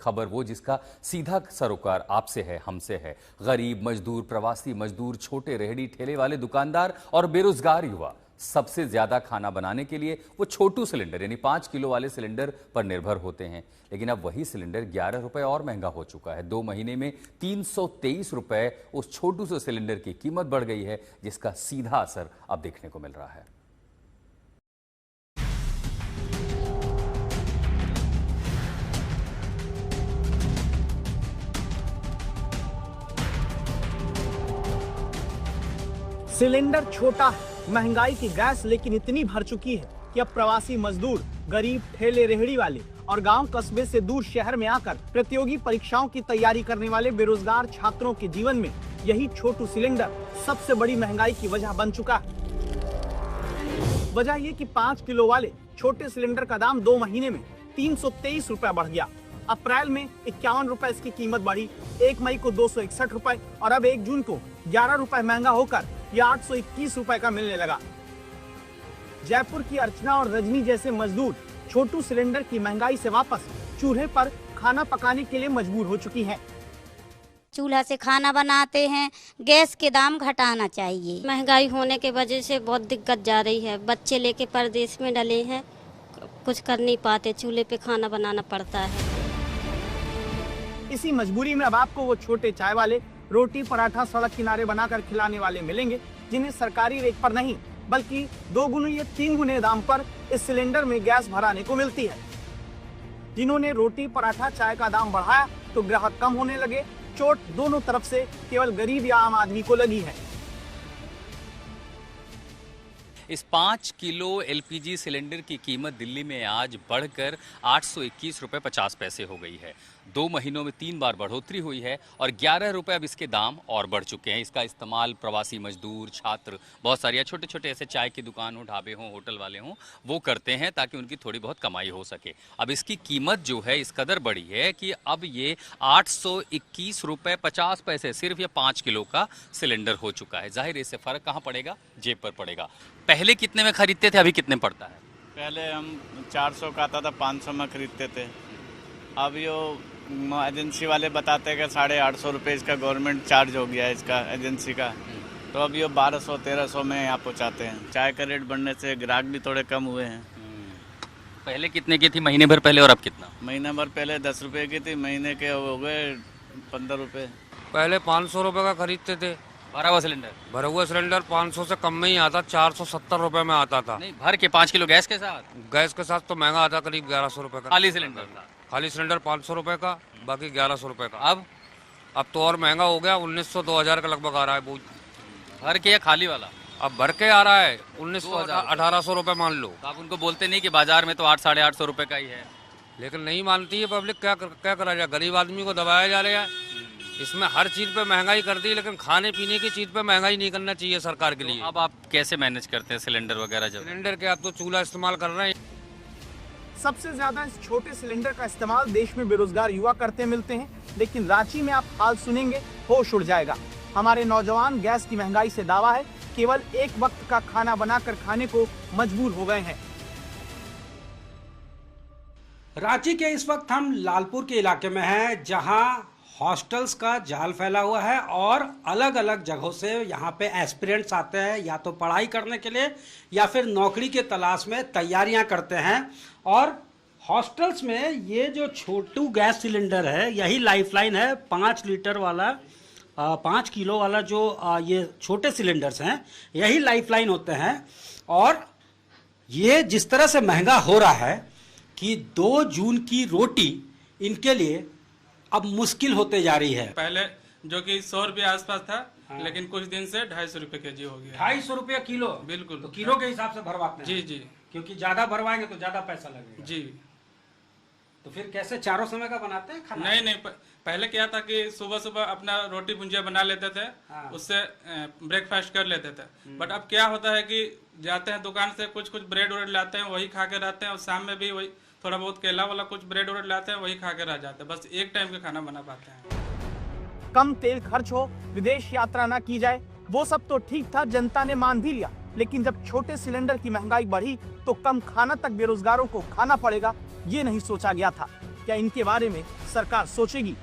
खबर वो जिसका सीधा सरोकार आपसे है, हमसे है। गरीब मजदूर, प्रवासी मजदूर, छोटे रेहड़ी ठेले वाले दुकानदार और बेरोजगार युवा सबसे ज्यादा खाना बनाने के लिए वो छोटू सिलेंडर यानी 5 किलो वाले सिलेंडर पर निर्भर होते हैं। लेकिन अब वही सिलेंडर 11 रुपए और महंगा हो चुका है। 2 महीने में 323 रुपए उस छोटू से सिलेंडर की कीमत बढ़ गई है, जिसका सीधा असर अब देखने को मिल रहा है। सिलेंडर छोटा है, महंगाई की गैस लेकिन इतनी भर चुकी है कि अब प्रवासी मजदूर, गरीब ठेले रेहड़ी वाले और गांव कस्बे से दूर शहर में आकर प्रतियोगी परीक्षाओं की तैयारी करने वाले बेरोजगार छात्रों के जीवन में यही छोटू सिलेंडर सबसे बड़ी महंगाई की वजह बन चुका है। वजह ये कि 5 किलो वाले छोटे सिलेंडर का दाम 2 महीने में 323 रुपए बढ़ गया। अप्रैल में 51 रुपए इसकी कीमत बढ़ी, 1 मई को 261 रुपए और अब 1 जून को 11 रुपए महंगा होकर यह 821 रुपए का मिलने लगा। जयपुर की अर्चना और रजनी जैसे मजदूर छोटू सिलेंडर की महंगाई से वापस चूल्हे पर खाना पकाने के लिए मजबूर हो चुकी हैं। चूल्हा से खाना बनाते हैं, गैस के दाम घटाना चाहिए। महंगाई होने के वजह से बहुत दिक्कत जा रही है। बच्चे लेके परदेश में डले हैं, कुछ कर नहीं पाते, चूल्हे पे खाना बनाना पड़ता है। इसी मजबूरी में अब आपको वो छोटे चाय वाले रोटी पराठा सड़क किनारे बनाकर खिलाने वाले मिलेंगे, जिन्हें सरकारी रेट पर नहीं बल्कि 2 गुने या 3 गुने दाम पर इस सिलेंडर में गैस भराने को मिलती है। जिन्होंने रोटी पराठा चाय का दाम बढ़ाया तो ग्राहक कम होने लगे। चोट दोनों तरफ से केवल गरीब या आम आदमी को लगी है। इस 5 किलो एलपीजी सिलेंडर की कीमत दिल्ली में आज बढ़कर 821 रुपए 50 पैसे हो गई है। 2 महीनों में 3 बार बढ़ोतरी हुई है और 11 रुपए अब इसके दाम और बढ़ चुके हैं। इसका इस्तेमाल प्रवासी मजदूर, छात्र, बहुत सारे छोटे छोटे ऐसे चाय की दुकान हो, ढाबे हों, होटल वाले हों, वो करते हैं ताकि उनकी थोड़ी बहुत कमाई हो सके। अब इसकी कीमत जो है इस कदर बढ़ी है कि अब ये 821 रुपए 50 पैसे सिर्फ ये 5 किलो का सिलेंडर हो चुका है। जाहिर इससे फर्क कहाँ पड़ेगा? जेब पर पड़ेगा। पहले कितने में खरीदते थे, अभी कितने पड़ता है? पहले हम 400 का आता था, 500 में खरीदते थे। अब यो एजेंसी वाले बताते हैं कि 850 रुपये इसका गवर्नमेंट चार्ज हो गया है इसका एजेंसी का, तो अब ये 1200-1300 में यहाँ पहुँचाते हैं। चाय का रेट बढ़ने से ग्राहक भी थोड़े कम हुए हैं। पहले कितने की थी महीने भर पहले और अब कितना? महीना भर पहले 10 रुपये की थी, महीने के हो गए 15 रुपये। पहले 500 रुपये का खरीदते थे। भरा हुआ सिलेंडर? भरा हुआ सिलेंडर 500 से कम में ही आता, 470 रुपए में आता था। नहीं, भर के 5 किलो गैस के साथ? गैस के साथ तो महंगा आता, करीब 1100 रुपए का। खाली सिलेंडर था? खाली सिलेंडर 500 रुपए का, बाकी 1100 रुपए का। अब तो और महंगा हो गया, 1900-2000 का लगभग आ रहा है। वो भर के या खाली वाला? अब भर के आ रहा है 1900-1800 रुपए मान लो। तो आप उनको बोलते नहीं कि बाजार में तो 800-850 रुपए का ही है? लेकिन नहीं मानती है पब्लिक। क्या करा जाए, गरीब आदमी को दबाया जा रहा है। इसमें हर चीज पे महंगाई कर दी, लेकिन खाने पीने की चीज पे महंगाई नहीं करना चाहिए सरकार के लिए। अब आप कैसे मैनेज करते हैं सिलेंडर वगैरह? जब सिलेंडर के आप तो चूल्हा इस्तेमाल कर रहे हैं। सबसे ज्यादा इस छोटे सिलेंडर का इस्तेमाल देश में बेरोजगार युवा करते मिलते हैं, लेकिन रांची में आप हाल सुनेंगे होश उड़ जाएगा। हमारे नौजवान गैस की महंगाई से दावा है केवल एक वक्त का खाना बनाकर खाने को मजबूर हो गए हैं। रांची के इस वक्त हम लालपुर के इलाके में हैं, जहां हॉस्टल्स का जाल फैला हुआ है और अलग अलग जगहों से यहाँ पे एस्पिरेंट्स आते हैं, या तो पढ़ाई करने के लिए या फिर नौकरी के तलाश में तैयारियां करते हैं। और हॉस्टल्स में ये जो छोटू गैस सिलेंडर है, यही लाइफलाइन है। 5 लीटर वाला 5 किलो वाला जो ये छोटे सिलेंडर्स हैं, यही लाइफलाइन होते हैं। और ये जिस तरह से महंगा हो रहा है कि 2 जून की रोटी इनके लिए अब मुश्किल होते जा रही है। पहले जो कि 100 रुपये आसपास था, लेकिन कुछ दिन से 250 रुपये केजी हो गया। 250 रुपये किलो? बिल्कुल। तो किलो के हिसाब से भरवाते हैं? जी जी, क्योंकि ज्यादा भरवाएंगे तो ज्यादा पैसा लगेगा। जी। तो फिर कैसे चारों समय का बनाते हैं खाना? नहीं, पहले क्या था कि सुबह सुबह अपना रोटी भुंजिया बना लेते थे। हाँ। उससे ब्रेकफास्ट कर लेते थे। बट अब क्या होता है कि जाते हैं दुकान से, कुछ ब्रेड व्रेड लाते हैं, वही खा के रहते हैं, और शाम में भी वही थोड़ा बहुत केला वाला कुछ ब्रेड व्रेड लाते हैं, वही खा के रह जाते हैं। बस एक टाइम का खाना बना पाते हैं। कम तेल खर्च हो, विदेश यात्रा ना की जाए, वो सब तो ठीक था, जनता ने मान भी लिया। लेकिन जब छोटे सिलेंडर की महंगाई बढ़ी तो कम खाना तक बेरोजगारों को खाना पड़ेगा, ये नहीं सोचा गया था। क्या इनके बारे में सरकार सोचेगी?